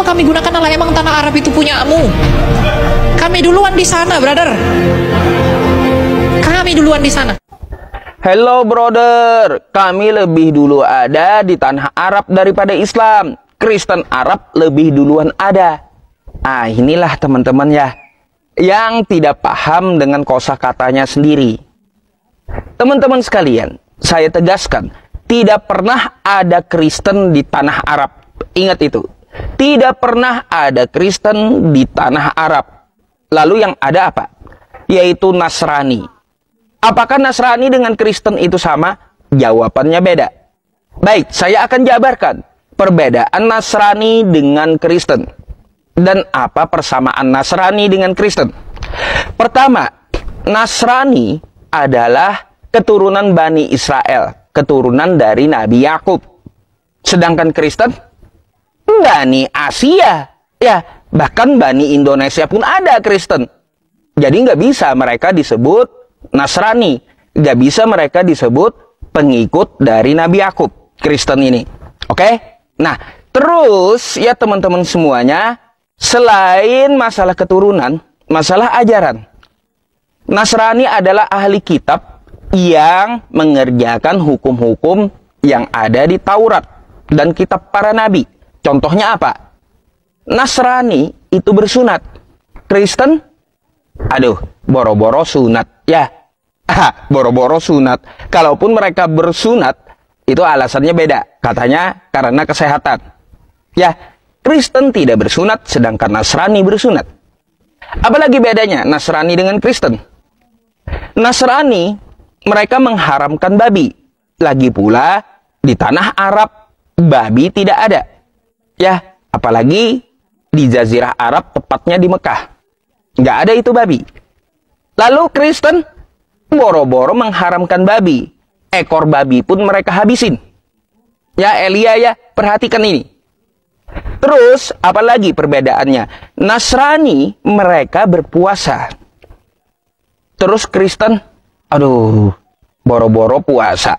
kami gunakan Allah? Emang tanah Arab itu punyamu? Kami duluan di sana, brother. Kami duluan di sana. Hello brother, kami lebih dulu ada di tanah Arab daripada Islam. Kristen Arab lebih duluan ada. Ah, inilah teman-teman ya, yang tidak paham dengan kosakatanya sendiri. Teman-teman sekalian, saya tegaskan, tidak pernah ada Kristen di tanah Arab. Ingat itu. Tidak pernah ada Kristen di tanah Arab. Lalu yang ada apa? Yaitu Nasrani. Apakah Nasrani dengan Kristen itu sama? Jawabannya beda. Baik, saya akan jabarkan perbedaan Nasrani dengan Kristen. Dan apa persamaan Nasrani dengan Kristen? Pertama, Nasrani adalah keturunan Bani Israel, keturunan dari Nabi Yakub. Sedangkan Kristen, Bani Asia. Ya, bahkan Bani Indonesia pun ada Kristen. Jadi nggak bisa mereka disebut Nasrani. Nggak bisa mereka disebut pengikut dari Nabi Yakub, Kristen ini. Oke? Nah, terus ya teman-teman semuanya, selain masalah keturunan, masalah ajaran. Nasrani adalah ahli kitab yang mengerjakan hukum-hukum yang ada di Taurat dan kitab para nabi. Contohnya apa? Nasrani itu bersunat. Kristen, aduh, boro-boro sunat. Ya, boro-boro sunat. Kalaupun mereka bersunat, itu alasannya beda. Katanya karena kesehatan. Ya, Kristen tidak bersunat, sedangkan Nasrani bersunat. Apalagi bedanya Nasrani dengan Kristen? Nasrani, mereka mengharamkan babi. Lagi pula, di tanah Arab, babi tidak ada. Ya, apalagi di Jazirah Arab, tepatnya di Mekah. Nggak ada itu babi. Lalu Kristen, boro-boro mengharamkan babi. Ekor babi pun mereka habisin. Ya, Elia ya, perhatikan ini. Terus, apalagi perbedaannya? Nasrani, mereka berpuasa. Terus Kristen, aduh, boro-boro puasa.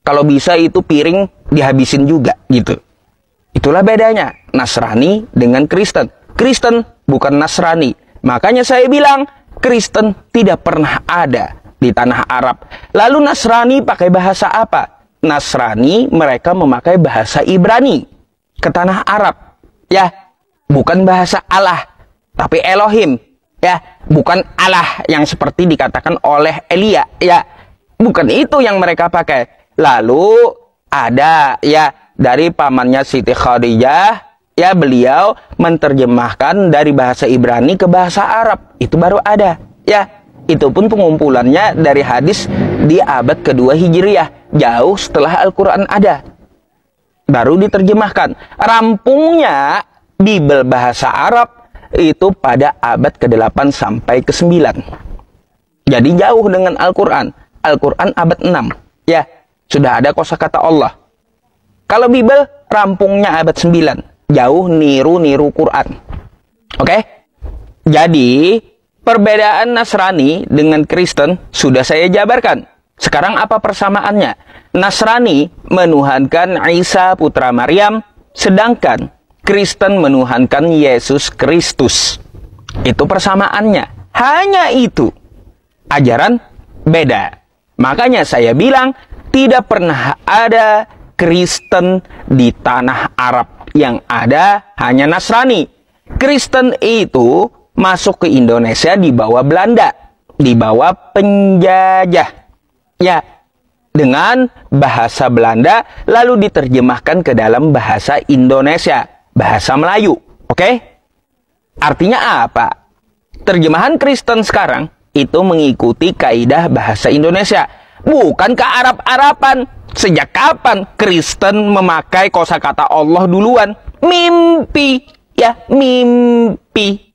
Kalau bisa itu piring dihabisin juga, gitu. Itulah bedanya Nasrani dengan Kristen. Kristen bukan Nasrani. Makanya saya bilang Kristen tidak pernah ada di tanah Arab. Lalu Nasrani pakai bahasa apa? Nasrani mereka memakai bahasa Ibrani ke tanah Arab. Ya, bukan bahasa Allah, tapi Elohim. Ya, bukan Allah yang seperti dikatakan oleh Elia. Ya, bukan itu yang mereka pakai. Lalu ada ya dari pamannya Siti Khadijah, ya beliau menerjemahkan dari bahasa Ibrani ke bahasa Arab. Itu baru ada. Ya, itu pun pengumpulannya dari hadis di abad kedua Hijriyah, jauh setelah Al-Quran ada. Baru diterjemahkan. Rampungnya Bible bahasa Arab itu pada abad ke-8 sampai ke-9. Jadi jauh dengan Al-Quran. Al-Quran abad 6. Ya, sudah ada kosakata Allah. Kalau Bible rampungnya abad 9. Jauh niru-niru Quran. Oke? Jadi, perbedaan Nasrani dengan Kristen sudah saya jabarkan. Sekarang apa persamaannya? Nasrani menuhankan Isa putra Maryam, sedangkan Kristen menuhankan Yesus Kristus. Itu persamaannya. Hanya itu. Ajaran beda. Makanya saya bilang, tidak pernah ada Kristen di tanah Arab. Yang ada hanya Nasrani. Kristen itu masuk ke Indonesia di bawah Belanda. Di bawah penjajah. Ya, dengan bahasa Belanda lalu diterjemahkan ke dalam bahasa Indonesia. Bahasa Melayu. Oke? Artinya apa? Terjemahan Kristen sekarang itu mengikuti kaidah bahasa Indonesia. Bukan ke Arab-Araban. Sejak kapan Kristen memakai kosakata Allah duluan? Mimpi. Ya, mimpi.